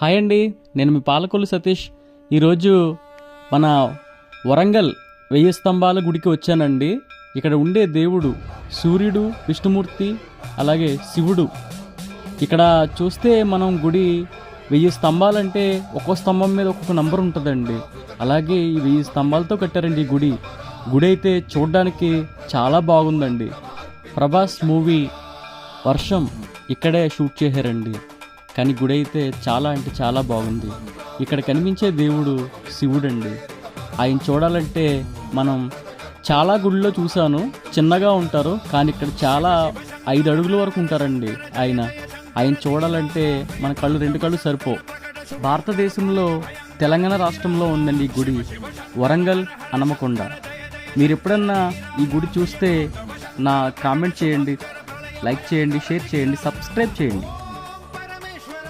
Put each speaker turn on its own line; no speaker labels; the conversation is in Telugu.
హాయ్ అండి, నేను మీ పాలకొల్లు సతీష్. ఈరోజు మన వరంగల్ 1000 స్తంభాల గుడికి వచ్చానండి. ఇక్కడ ఉండే దేవుడు సూర్యుడు, విష్ణుమూర్తి, అలాగే శివుడు. ఇక్కడ చూస్తే మనం గుడి 1000 స్తంభాలంటే ఒక్కో స్తంభం మీద ఒక్కొక్క నంబర్ ఉంటుందండి. అలాగే ఈ 1000 స్తంభాలతో కట్టారండి ఈ గుడి. గుడి అయితే చూడడానికి చాలా బాగుందండి. ప్రభాస్ మూవీ వర్షం ఇక్కడే షూట్ చేశారండి. కానీ గుడి అయితే చాలా అంటే చాలా బాగుంది. ఇక్కడ కనిపించే దేవుడు శివుడండి. ఆయన చూడాలంటే మనం చాలా గుడిలో చూశాను, చిన్నగా ఉంటారు, కానీ ఇక్కడ చాలా 5 అడుగుల వరకు ఉంటారండి. ఆయన చూడాలంటే మన కళ్ళు 2 కళ్ళు సరిపోవు. భారతదేశంలో తెలంగాణ రాష్ట్రంలో ఉందండి ఈ గుడి, వరంగల్ హనుమకొండ. మీరు ఎప్పుడన్నా ఈ గుడి చూస్తే నా కామెంట్ చేయండి, లైక్ చేయండి, షేర్ చేయండి, సబ్స్క్రైబ్ చేయండి.